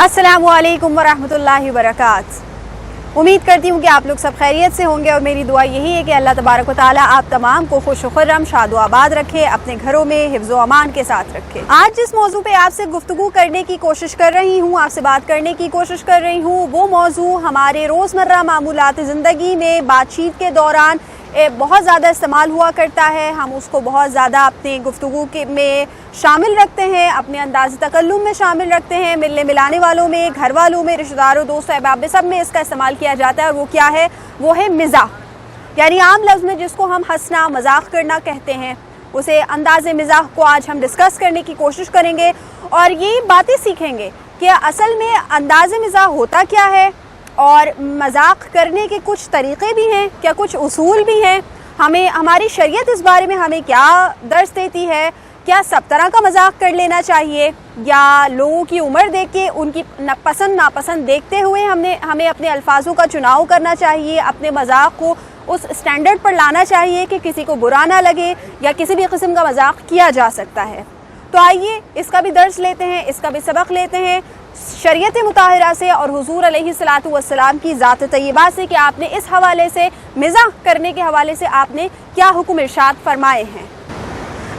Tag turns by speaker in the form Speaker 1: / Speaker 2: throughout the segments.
Speaker 1: अस्सलामु अलैकुम वरहमतुल्लाहि वबरकातुहू। उम्मीद करती हूँ कि आप लोग सब खैरियत से होंगे और मेरी दुआ यही है कि अल्लाह तबारक व तआला आप तमाम को खुश खुर्रम शाद आबाद रखे, अपने घरों में हिफ्ज़ व अमान के साथ रखे। आज जिस मौजू पे आपसे गुफ्तगू करने की कोशिश कर रही हूँ, आपसे बात करने की कोशिश कर रही हूँ, वो मौजू हमारे रोज़मर्रा मामूलात ज़िंदगी में बातचीत के दौरान बहुत ज़्यादा इस्तेमाल हुआ करता है। हम उसको बहुत ज़्यादा अपनी गुफ्तगू में शामिल रखते हैं, अपने अंदाज़ तकल्लुम में शामिल रखते हैं, मिलने मिलाने वालों में, घर वालों में, रिश्तेदारों, दोस्तों, अहबाब में, सब में इसका इस्तेमाल किया जाता है। और वो क्या है? वो है मिज़ाह। यानी आम लफ्ज़ में जिसको हम हंसना मजाक करना कहते हैं, उसे अंदाज़ मिज़ाह को आज हम डिस्कस करने की कोशिश करेंगे और यही बातें सीखेंगे कि असल में अंदाज़ मिज़ाह होता क्या है और मजाक करने के कुछ तरीक़े भी हैं, क्या कुछ उसूल भी हैं, हमें हमारी शरीयत इस बारे में हमें क्या दर्स देती है, क्या सब तरह का मजाक कर लेना चाहिए या लोगों की उम्र देख के उनकी पसंद नापसंद देखते हुए हमें अपने अल्फाजों का चुनाव करना चाहिए, अपने मजाक को उस स्टैंडर्ड पर लाना चाहिए कि किसी को बुरा ना लगे या किसी भी किस्म का मजाक किया जा सकता है। तो आइए इसका भी दर्स लेते हैं, इसका भी सबक लेते हैं शरीयत मुताहिरा से और हुजूर अलैहिस्सलातु वस्सलाम की ज़ात तय्यबा से कि आपने इस हवाले से मिज़ाह करने के हवाले से आपने क्या हुक्म इरशाद फरमाए हैं।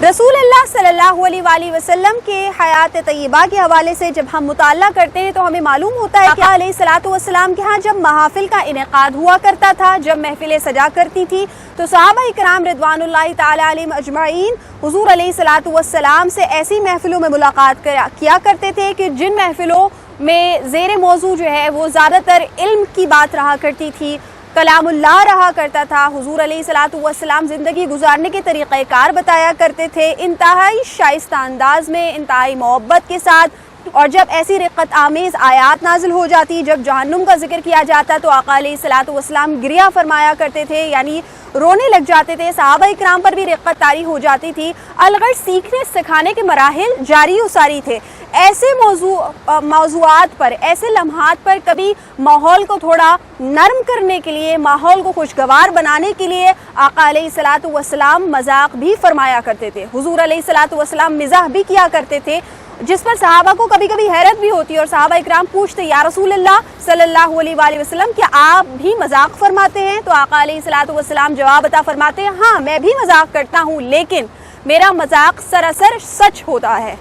Speaker 1: रसूल अल्लाह सल्लल्लाहु अलैहि वसल्लम के हयात तय्यबा के हवाले से जब हम मुताला करते हैं तो हमें मालूम होता है कि अलैहिस्सलातु वस्सलाम के यहाँ जब महाफिल का इनेकाद हुआ करता था, जब महफिलें सजा करती थी, तो सहाबा इकराम रिदवानुल्लाहि ताला अलैहिम अजमाइन हुजूर अलैहिस्सलातु वस्सलाम से ऐसी महफिलों में मुलाकात किया करते थे कि जिन महफिलों में ज़ेर मौजू जो है वो ज़्यादातर इल्म की बात रहा करती थी, कलामुल्लाह रहा करता था। हुजूर अलैहिस्सलातु वस्सलाम ज़िंदगी गुजारने के तरीक़ाकार बताया करते थे, इंतहाई शाइस्ता अंदाज में, इंतहाई मोहब्बत के साथ। और जब ऐसी रिक़्क़त आमेज़ आयात नाजिल हो जाती, जब जहन्नुम का जिक्र किया जाता, तो आका अलैहिस्सलातु वस्सलाम गिरिया फरमाया करते थे, यानी रोने लग जाते थे। सहाबा इकराम पर भी रिक़्क़त तारी हो जाती थी। अलगड़ सीखने सिखाने के मराहिल जारी व सारी थे। ऐसे मौज़ूआत पर, ऐसे लम्हात पर कभी माहौल को थोड़ा नरम करने के लिए, माहौल को खुशगवार बनाने के लिए आका अलैहिस्सलातु वस्सलाम मजाक भी फरमाया करते थे। हुजूर अलैहिस्सलातु वस्सलाम मिज़ाह भी किया करते थे, जिस पर सहाबा को कभी कभी हैरत भी होती और सहाबा इकराम पूछते, या रसूल अल्लाह सल्लल्लाहु अलैहि वसल्लम, क्या आप भी मजाक फरमाते हैं? तो आका अलैहिस्सलातु वस्सलाम जवाब अता फरमाते हैं, हाँ मैं भी मजाक करता हूँ, लेकिन मेरा मजाक सरासर सच होता है।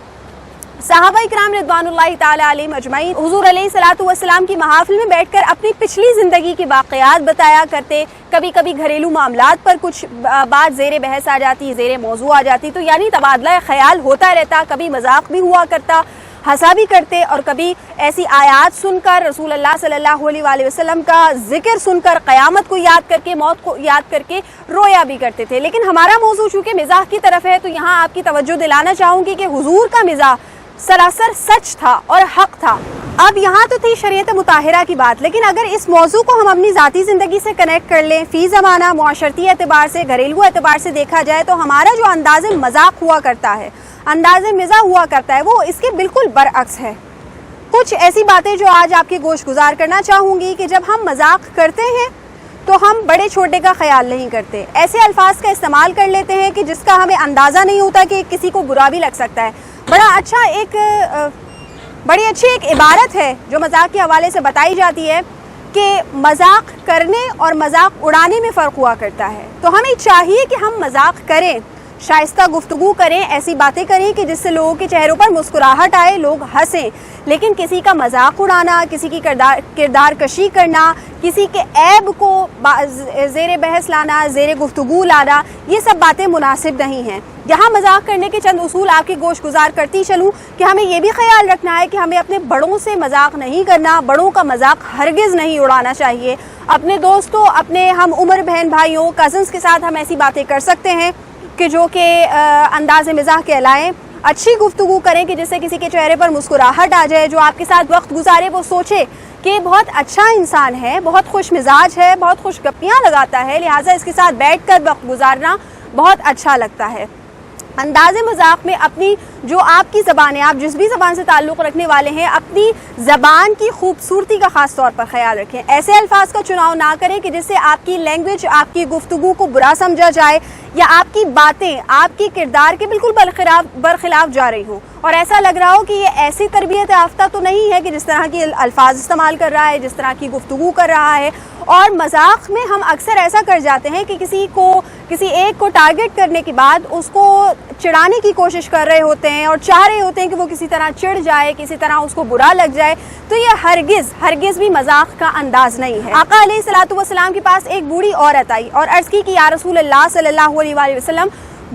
Speaker 1: सहाबा इकराम रिदवानुल्लाहि ताला अलैहिम अजमाइन हुजूर अलैहिस्सलातु वस्सलाम की महफिल में बैठकर अपनी पिछली ज़िंदगी की वाक़यात बताया करते। कभी कभी घरेलू मामलात पर कुछ बात ज़ेरे बहस आ जाती, ज़ेरे मौजू आ जाती, तो यानी तबादला ख्याल होता रहता। कभी मजाक भी हुआ करता, हंसा भी करते, और कभी ऐसी आयात सुनकर, रसूल अल्लाह सल्लल्लाहु अलैहि वसल्लम का जिक्र सुनकर, क़यामत को याद करके, मौत को याद करके रोया भी करते थे। लेकिन हमारा मौजू चूँकि मिज़ाह की तरफ है, तो यहाँ आपकी तवज्जो दिलाना चाहूँगी कि हुजूर का मिज़ाह सरासर सच था और हक था। अब यहाँ तो थी शरीयत मुताहिरा की बात, लेकिन अगर इस मौजू को हम अपनी ज़ाती ज़िंदगी से कनेक्ट कर लें, फ़ी ज़माना मुआशरती एतबार से, घरेलू एतबार से देखा जाए, तो हमारा जो अंदाज़ मजाक हुआ करता है, अंदाज़ मिज़ाह हुआ करता है, वो इसके बिल्कुल बरअक्स है। कुछ ऐसी बातें जो आज आपके गोश गुजार करना चाहूँगी कि जब हम मजाक करते हैं तो हम बड़े छोटे का ख्याल नहीं करते, ऐसे अल्फाज का इस्तेमाल कर लेते हैं कि जिसका हमें अंदाज़ा नहीं होता कि किसी को बुरा भी लग सकता है। बड़ी अच्छी एक इबारत है जो मजाक के हवाले से बताई जाती है कि मजाक करने और मजाक उड़ाने में फ़र्क हुआ करता है। तो हमें चाहिए कि हम मजाक करें, शाइस्ता गुफ्तगू करें, ऐसी बातें करें कि जिससे लोगों के चेहरों पर मुस्कुराहट आए, लोग हंसें। लेकिन किसी का मजाक उड़ाना, किसी की किरदार कशी करना, किसी के ऐब को ज़ेरे बहस लाना, ज़ेरे गुफ्तगू लाना, ये सब बातें मुनासिब नहीं हैं। यहाँ मजाक करने के चंद उसूल आपके गोश गुजार करती चलूँ कि हमें ये भी ख्याल रखना है कि हमें अपने बड़ों से मजाक नहीं करना, बड़ों का मजाक हरगिज़ नहीं उड़ाना चाहिए। अपने दोस्तों, अपने हम उम्र बहन भाइयों, कज़न्स के साथ हम ऐसी बातें कर सकते हैं कि जो कि अंदाज़ मिज़ाह कहलाएँ। अच्छी गुफ्तगू करें कि जिससे किसी के चेहरे पर मुस्कुराहट आ जाए, जो आपके साथ वक्त गुजारे वो सोचे कि बहुत अच्छा इंसान है, बहुत खुश मिजाज है, बहुत खुश गप्पियाँ लगाता है, लिहाजा इसके साथ बैठ कर वक्त गुजारना बहुत अच्छा लगता है। انداز مذاق میں اپنی جو آپ کی زبان ہے، آپ جس بھی زبان سے تعلق رکھنے والے ہیں، اپنی زبان کی خوبصورتی کا خاص طور پر خیال رکھیں. ایسے الفاظ کا چناؤ نہ کریں کہ جس سے آپ کی لینگویج، آپ کی گفتگو کو برا سمجھا جائے یا آپ کی باتیں آپ کی کردار کے بالکل برخلاف جا رہی ہوں اور ایسا لگ رہا ہو کہ یہ ایسی تربیت یافتہ تو نہیں ہے کہ جس طرح کی الفاظ استعمال کر رہا ہے، جس طرح کی گفتگو کر رہا ہے. اور مذاق میں ہم اکثر ایسا کر جاتے ہیں کہ کسی ایک کو ٹارگٹ کرنے کے بعد اس کو چڑھانے کی کوشش کر رہے ہوتے ہیں اور چاہ رہے ہوتے ہیں کہ وہ کسی طرح چڑھ جائے، کسی طرح اس کو برا لگ جائے. تو یہ ہرگز بھی مذاق کا انداز نہیں ہے. آقا علیہ الصلوۃ والسلام کے پاس ایک بوڑھی عورت آئی اور عرض کی کہ یا رسول اللہ صلی اللہ علیہ وآلہ وسلم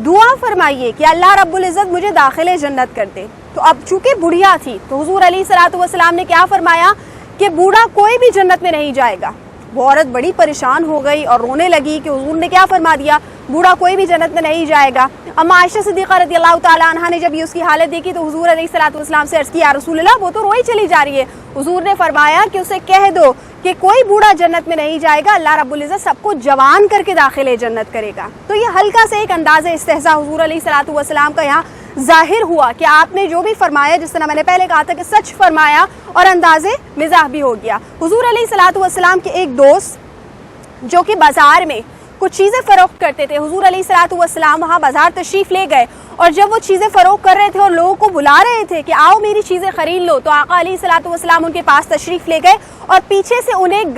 Speaker 1: دعا فرمائیے کہ اللہ رب العزت مجھے داخل جنت کر دے. تو اب چونکہ بڑھیا تھی تو حضور علیہ الصلوۃ والسلام نے کیا فرمایا کہ بوڑھا کوئی بھی جنت میں نہیں جائے گا. وہ عورت بڑی پریشان ہو گئی اور رونے لگی کہ حضور نے کیا فرما دیا، بوڑھا کوئی بھی جنت میں نہیں جائے گا. اما عائشہ صدیقہ رضی اللہ تعالیٰ عنہا نے جب یہ اس کی حالت دیکھی تو حضور علیہ الصلوۃ والسلام سے عرض کی یا رسول اللہ وہ تو روئی چلی جا رہی ہے. حضور نے فرمایا کہ اسے کہہ دو کہ کوئی بوڑھا جنت میں نہیں جائے گا، اللہ رب العزت سب کو جوان کر کے داخل جنت کرے گا. تو یہ ہلکا سے ایک انداز استہزاء حضور علیہ الصلوۃ والسلام کا یہاں ظاہر ہوا کہ آپ نے جو بھی فرمایا، جس طرح میں نے پہلے کہا تھا کہ سچ فرمایا اور انداز مزاح بھی ہو گیا. حضور علیہ الصلوۃ والسلام کے ایک دوست جو کہ بازار میں کچھ چیزیں فروخت کرتے تھے، حضور علیہ الصلوۃ والسلام وہاں بازار تشریف لے گئے اور جب وہ چیزیں فروخت کر رہے تھے اور لوگوں کو بلا رہے تھے کہ آؤ میری چیزیں خرید لو، تو آقا علیہ الصلوۃ والسلام ان کے پاس تشریف لے گئے اور پیچھے سے انہیں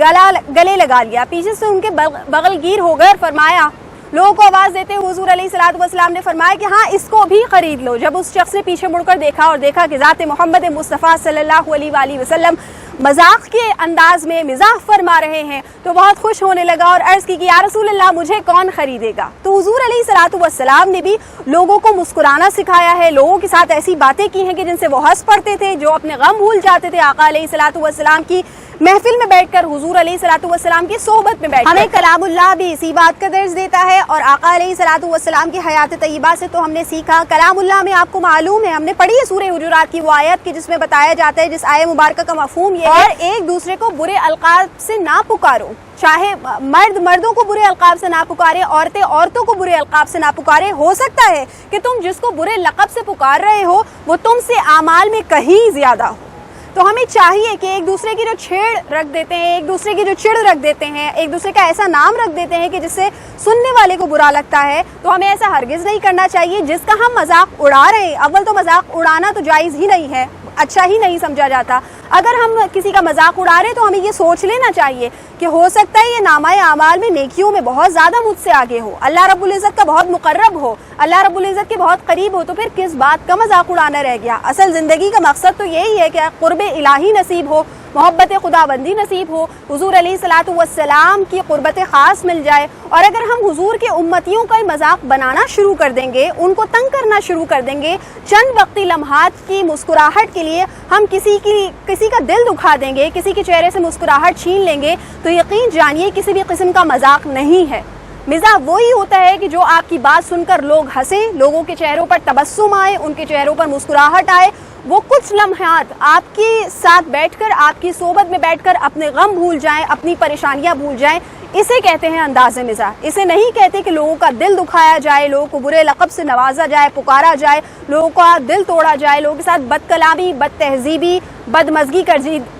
Speaker 1: گلے لگا لیا، پیچھے سے ان کے بغل گیر ہو گئے اور فرمایا، لوگوں کو آواز دیتے ہوئے حضور علیہ الصلوۃ والسلام نے فرمایا کہ ہاں اس کو بھی خرید لو. جب اس شخص نے پیچھے مڑ کر دیکھا اور دیکھا کہ ذات محمد مصطفیٰ صلی اللہ علیہ وآلہ وسلم مذاق کے انداز میں مزاح فرما رہے ہیں تو بہت خوش ہونے لگا اور عرض کی کہ یا رسول اللہ مجھے کون خریدے گا. تو حضور علیہ الصلوۃ والسلام نے بھی لوگوں کو مسکرانا سکھایا ہے، لوگوں کے ساتھ ایسی باتیں کی ہیں کہ جن سے وہ ہنس پڑتے تھے، جو اپنے غم بھول جاتے تھے. آقا علیہ الصلوۃ والسلام کی محفل میں بیٹھ کر، حضور علیہ الصلوۃ والسلام کی صحبت میں بیٹھ کر. ہمیں کلام اللہ بھی اسی بات کا درس دیتا ہے اور آقا علیہ الصلوۃ والسلام کی حیات طیبہ سے تو ہم نے سیکھا. کلام اللہ میں آپ کو معلوم ہے، ہم نے پڑھی ہے سورہ حجرات کی وہ آیت کی جس میں بتایا جاتا ہے، جس آیت مبارکہ کا مفہوم یہ ہے، اور ایک دوسرے کو برے القاب سے نہ پکارو. چاہے مرد مردوں کو برے القاب سے نہ پکارے، عورتیں عورتوں کو برے القاب سے نہ پکارے. ہو سکتا ہے کہ تم جس کو برے لقب سے پکار رہے ہو وہ تم سے اعمال میں کہیں زیادہ ہو. تو ہمیں چاہیے کہ ایک دوسرے کی جو چھیڑ رکھ دیتے ہیں، ایک دوسرے کی جو چڑ رکھ دیتے ہیں، ایک دوسرے کا ایسا نام رکھ دیتے ہیں کہ جس سے سننے والے کو برا لگتا ہے، تو ہمیں ایسا ہرگز نہیں کرنا چاہیے. جس کا ہم مذاق اڑا رہے ہیں، اول تو مذاق اڑانا تو جائز ہی نہیں ہے، اچھا ہی نہیں سمجھا جاتا. اگر ہم کسی کا مذاق اڑا رہے تو ہمیں یہ سوچ لینا چاہیے کہ ہو سکتا ہے یہ نامہ اعمال میں نیکیوں میں بہت زیادہ مجھ سے آگے ہو، اللہ رب العزت کا بہت مقرب ہو، اللہ رب العزت کے بہت قریب ہو، تو پھر کس بات کا مذاق اڑانا رہ گیا. اصل زندگی کا مقصد تو یہی ہے کہ قرب الہی نصیب ہو، محبت خدا بندی نصیب ہو، حضور علیہ الصلوۃ والسلام کی قربت خاص مل جائے. اور اگر ہم حضور کے امتیوں کا مذاق بنانا شروع کر دیں گے، ان کو تنگ کرنا شروع کر دیں گے، چند وقتی لمحات کی مسکراہٹ کے لیے ہم کسی کا دل دکھا دیں گے، کسی کے چہرے سے مسکراہٹ چھین لیں گے، تو یقین جانیے کسی بھی قسم کا مذاق نہیں ہے. مزاح وہی ہوتا ہے کہ جو آپ کی بات سن کر لوگ ہنسیں، لوگوں کے چہروں پر تبسم آئے، ان کے چہروں پر مسکراہٹ آئے، وہ کچھ لمحات آپ کے ساتھ بیٹھ کر، آپ کی صحبت میں بیٹھ کر اپنے غم بھول جائیں، اپنی پریشانیاں بھول جائیں. اسے کہتے ہیں انداز مزاح. اسے نہیں کہتے کہ لوگوں کا دل دکھایا جائے، لوگوں کو برے لقب سے نوازا جائے، پکارا جائے، لوگوں کا دل توڑا جائے، لوگوں کے ساتھ بد کلامی، بد تہذیبی، بد مزگی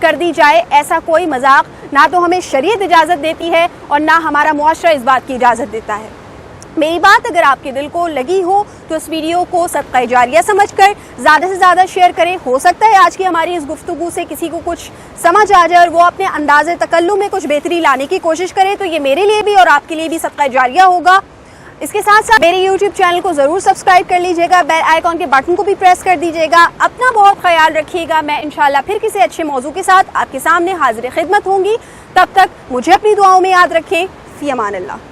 Speaker 1: کر دی جائے. ایسا کوئی مذاق نہ تو ہمیں شریعت اجازت دیتی ہے اور نہ ہمارا معاشرہ اس بات کی اجازت دیتا ہے. میری بات اگر آپ کے دل کو لگی ہو تو اس ویڈیو کو صدقہ جاریہ سمجھ کر زیادہ سے زیادہ شیئر کریں. ہو سکتا ہے آج کی ہماری اس گفتگو سے کسی کو کچھ سمجھ آ جائے اور وہ اپنے انداز تکلم میں کچھ بہتری لانے کی کوشش کرے، تو یہ میرے لیے بھی اور آپ کے لیے بھی صدقہ جاریہ ہوگا. اس کے ساتھ ساتھ میرے یوٹیوب چینل کو ضرور سبسکرائب کر لیجیے گا، بیل آئیکن کے بٹن کو بھی پریس کر دیجیے گا. اپنا بہت خیال رکھیے گا. میں انشاءاللہ پھر کسی اچھے موضوع کے ساتھ آپ کے سامنے حاضر خدمت ہوں گی. تب تک مجھے اپنی دعاؤں میں یاد رکھیں. فی امان اللہ.